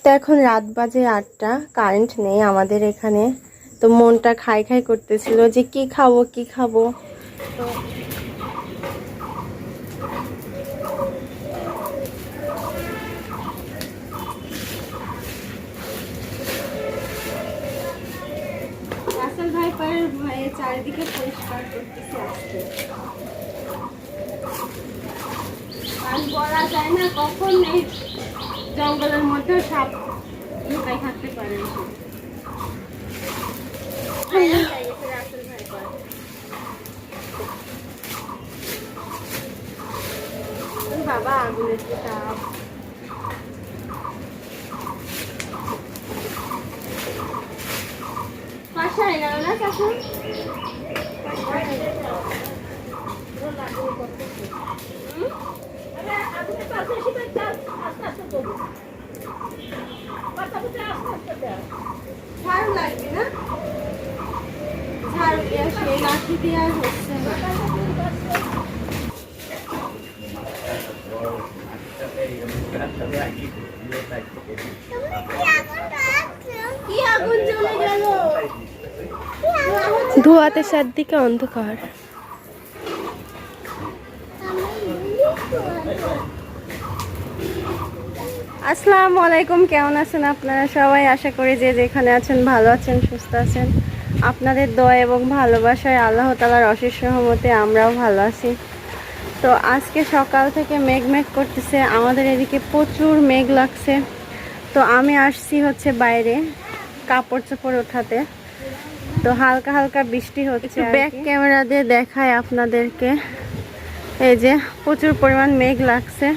তো এখন রাত বাজে 8টা, কারেন্ট নেই আমাদের এখানে। তো মনটা খাই খাই করতেছিল যে কি খাবো কি খাবো। তো রাসেল ভাইপারের ভয়ে চারিদিকে পরিষ্কার করতেছে আজকে, কারণ বলা যায় না কখন এই জঙ্গলের মধ্যে সাপ লুকাই থাকতে পারে। রাসেল ভাইপার বাবা আগুনের সাপ। বাসায় গেল না কাকু, ঝাড়ু লাগবে না, ঝাড়ু দিয়ে সেই লাঠি দিয়ে আর হচ্ছে না। কি আগুন জ্বলে গেল, ধোঁয়াতে চারদিকে অন্ধকার। আসসালামু আলাইকুম, কেমন আছেন আপনারা সবাই? আশা করি যে যেখানে আছেন ভালো আছেন, সুস্থ আছেন। আপনাদের দোয়া এবং ভালোবাসায় আল্লাহ তাআলার অশেষ রহমতে আমরাও ভালো আছি। তো আজকে সকাল থেকে মেঘ মেঘ করতেছে, আমাদের এদিকে প্রচুর মেঘ লাগছে। তো আমি আসছি হচ্ছে বাইরে কাপড় চোপড় ওঠাতে। তো হালকা হালকা বৃষ্টি হচ্ছে, ব্যাক ক্যামেরা দিয়ে দেখায় আপনাদেরকে। এই যে প্রচুর পরিমাণ মেঘ লাগছে,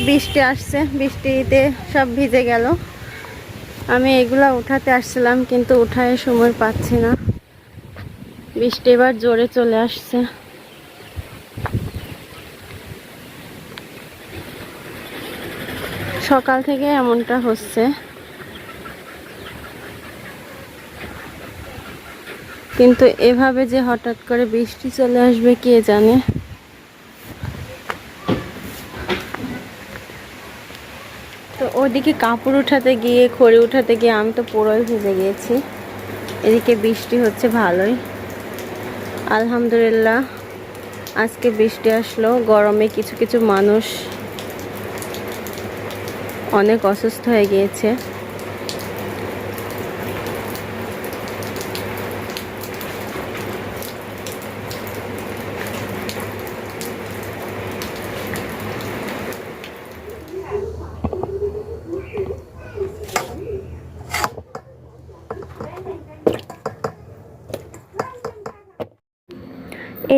বৃষ্টি আসছে, বৃষ্টিতে সব ভিজে গেল। আমি এগুলা উঠাতে আসছিলাম কিন্তু উঠায় সময় পাচ্ছি না, বৃষ্টি এবার জোরে চলে আসছে। সকাল থেকে এমনটা হচ্ছে, কিন্তু এভাবে যে হঠাৎ করে বৃষ্টি চলে আসবে কে জানে। তো ওদিকে কাপড় উঠাতে গিয়ে, খড়ি উঠাতে গিয়ে আমি তো পুরোই ভিজে গিয়েছি। এদিকে বৃষ্টি হচ্ছে ভালোই, আলহামদুলিল্লাহ। আজকে বৃষ্টি আসলো, গরমে কিছু কিছু মানুষ অনেক অসুস্থ হয়ে গিয়েছে।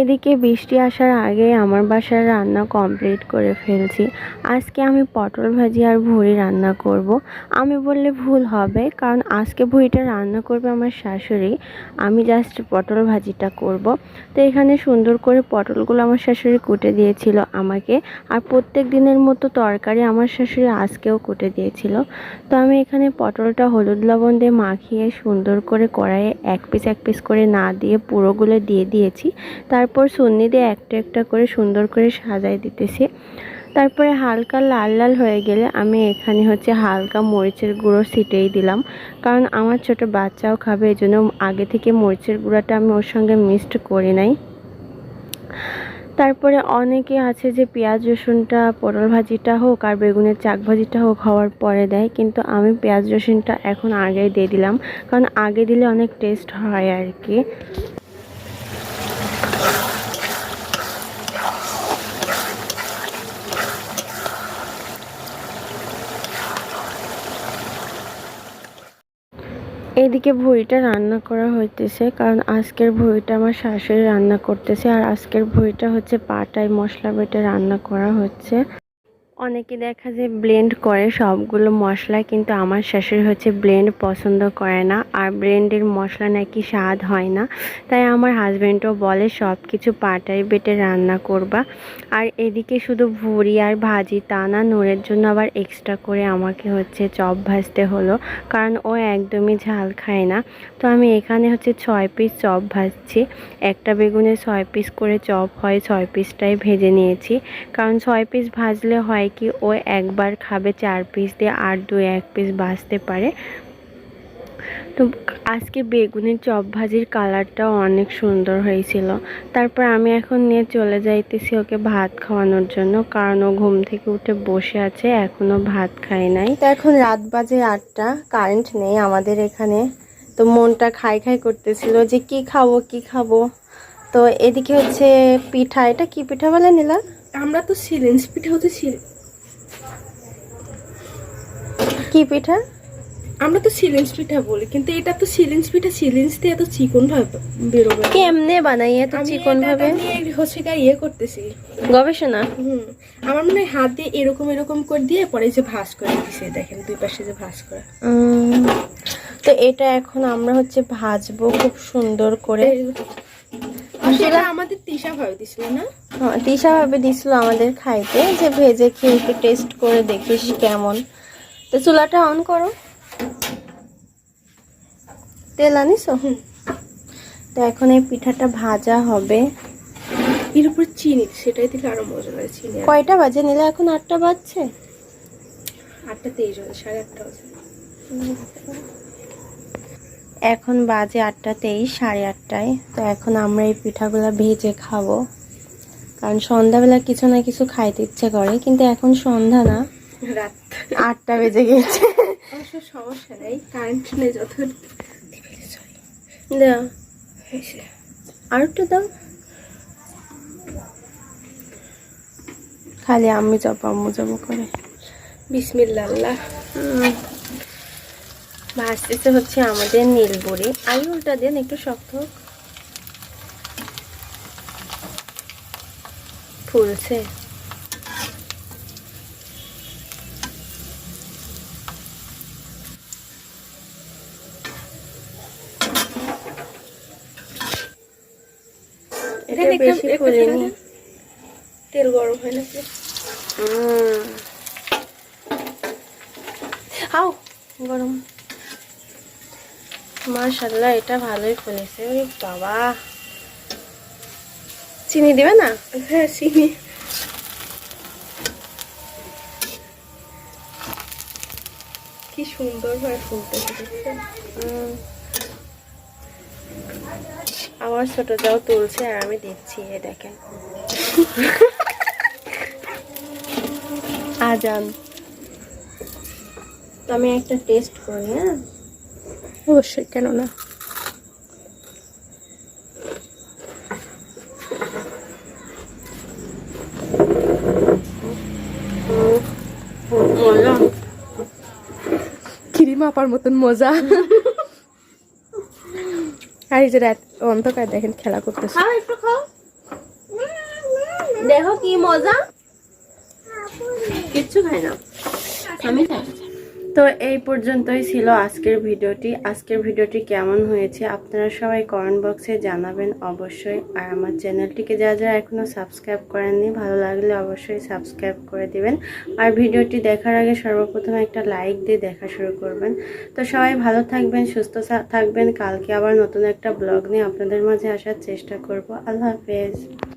এদিকে বৃষ্টি আসার আগে আমার বাসার রান্না কমপ্লিট করে ফেলছি। আজকে আমি পটল ভাজি আর ভুড়ি রান্না করব। আমি বললে ভুল হবে, কারণ আজকে ভুড়িটা রান্না করবে আমার শাশুড়ি, আমি জাস্ট পটল ভাজিটা করব। তো এখানে সুন্দর করে পটলগুলো আমার শাশুড়ি কুটে দিয়েছিল আমাকে, আর প্রত্যেক দিনের মতো তরকারি আমার শাশুড়ি আজকেও কুটে দিয়েছিল। তো আমি এখানে পটলটা হলুদ লবণ দিয়ে মাখিয়ে সুন্দর করে কড়াইয়ে এক পিস করে না দিয়ে পুরোগুলো দিয়ে দিয়েছি। তারপর সুন্নি দিয়ে একটা একটা করে সুন্দর করে সাজাই দিতেছি। তারপরে হালকা লাল লাল হয়ে গেলে আমি এখানে হচ্ছে হালকা মরিচের গুঁড়ো ছিটিয়ে দিলাম, কারণ আমার ছোট বাচ্চাও খাবে, এই জন্য আগে থেকে মরিচের গুঁড়োটা আমি ওর সঙ্গে মিক্সড করি নাই। তারপরে অনেকে আছে যে পেঁয়াজ রসুনটা পটল ভাজিটা হোক আর বেগুনের চাক ভাজিটা হোক হওয়ার পরে দেয়, কিন্তু আমি পেঁয়াজ রসুনটা এখন আগেই দিয়ে দিলাম, কারণ আগে দিলে অনেক টেস্ট হয় আর কি। এদিকে ভুড়িটা রান্না করা হইতেছে, কারণ আজকের ভুড়িটা আমার শাশুড়ি রান্না করতেছে, আর আজকের ভুড়িটা হচ্ছে পাটায় মশলা বেটে রান্না করা হচ্ছে। অনেকে দেখা যায় ব্লেন্ড করে সবগুলো মশলা, কিন্তু আমার শাশুড়ি হচ্ছে ব্লেন্ড পছন্দ করে না, আর ব্লেন্ডের মশলা নাকি স্বাদ হয় না। তাই আমার হাজব্যান্ডও বলে সব কিছু পাটায় বেটে রান্না করবা। আর এদিকে শুধু ভুড়ি আর ভাজি তা না, নূরের জন্য আবার এক্সট্রা করে আমাকে হচ্ছে চপ ভাজতে হলো, কারণ ও একদমই ঝাল খায় না। তো আমি এখানে হচ্ছে 6 পিস চপ ভাজছি, একটা বেগুনে 6 পিস করে চপ হয়, 6 পিসটাই ভেজে নিয়েছি। কারণ 6 পিস ভাজলে হয় কি ও একবার খাবে 4 পিস দিয়ে, আর 2-1 পিস বাঁচতে পারে। তো আজকে বেগুনের চপ ভাজির কালারটাও অনেক সুন্দর হয়েছিল। তারপর আমি এখন নিয়ে চলে যাইতেছি ওকে ভাত খাওয়ানোর জন্য, কারণ ও ঘুম থেকে উঠে বসে আছে, এখনো ভাত খায় নাই। তো এখন রাত বাজে 8টা, কারেন্ট নেই আমাদের এখানে। তো মনটা খাই খাই করতেছিল যে কি খাবো কি খাবো। তো এদিকে হচ্ছে পিঠা, এটা কি পিঠা বলে নিলা? আমরা তো সিলেন্স পিঠা হচ্ছে কি পিঠা? আমরা তো সিলেন্স পিঠা বলি, কিন্তু এটা তো সিলেন্স পিঠা, সিলেন্স দিয়ে এত চিকন ভাবে বেরোবে। কেমনে বানাই এত চিকন ভাবে? আমি হচ্ছে ইয়ে করতেছি, গবেষণা। আমার মনে হয় হাত দিয়ে এরকম এরকম করে দিয়ে পরে যে ভাঁজ করে দিছে, দেখেন দুই পাশে যে ভাঁজ করা। তো এটা এখন আমরা হচ্ছে ভাজবো খুব সুন্দর করে। আসলে আমাদের তিশা ভাবে দিছিল না? হ্যাঁ, তিশা ভাবে দিছিল আমাদের খাইতে, যে ভেজে খেয়ে একটু টেস্ট করে দেখিস কেমন। তো চুলাটা অন করো। তেল আনিছো? তো এখন এই পিঠাটা ভাজা হবে। এর উপর চিনি, সেটাই দিলে আরো মজা লাগে। চিনি কয়টা বাজে নিলে? এখন 8টা বাজছে। 8:23 বাজে, 8:30 বাজে। এখন বাজে 8:23, 8:30টায়। তো এখন আমরা এই পিঠাগুলো ভেজে খাবো, কারণ সন্ধ্যাবেলা কিছু না কিছু খাইতে ইচ্ছে করে, কিন্তু এখন সন্ধ্যা না, রাত 8টা বেজে গেছে। অবশ্য সমস্যা নেই, কারেন্ট নেই। যত দাও আর একটু দাও। খালি আমি যাবো আম্মু যাবো করে। বিসমিল্লাহ। আল্লাহ। ভাজতেছে হচ্ছে আমাদের নীলবড়ি। আই উল্টা দেন, একটু শক্ত হোক। ফুলছে। এটা বেশি ফুলেনি। তেল গরম হয় নাকি? আও গরম। মাশাআল্লাহ, এটা ভালোই ফুলেছে। ওরে বাবা, চিনি দিবে না? হ্যাঁ, চিনি। কি সুন্দর ভাবে ফুলতেছে। আমার ছোট যাও তুলছে আর আমি দিচ্ছি, এ দেখেন। আজান। তো আমি একটা টেস্ট করি। হ্যাঁ, অবশ্যই, কেন না। মজা। ক্রিম আপার মতন মজা। আর এই যে রাত অন্ধকার দেখেন খেলা করতেছে। একটু খাও, দেখো কি মজা। কিচ্ছু খাই না আমি। তো এই পর্যন্তই ছিল আজকের ভিডিওটি কেমন হয়েছে আপনারা সবাই কমেন্ট বক্সে জানাবেন অবশ্যই। আর আমার চ্যানেলটিকে যারা এখনো সাবস্ক্রাইব করেননি, ভালো লাগলে অবশ্যই সাবস্ক্রাইব করে দিবেন। আর ভিডিওটি দেখার আগে সর্বপ্রথম একটা লাইক দিয়ে দেখা শুরু করবেন। তো সবাই ভালো থাকবেন, সুস্থ থাকবেন। কালকে আবার নতুন একটা ব্লগ নিয়ে আপনাদের মাঝে আসার চেষ্টা করব। আল্লাহ হাফেজ।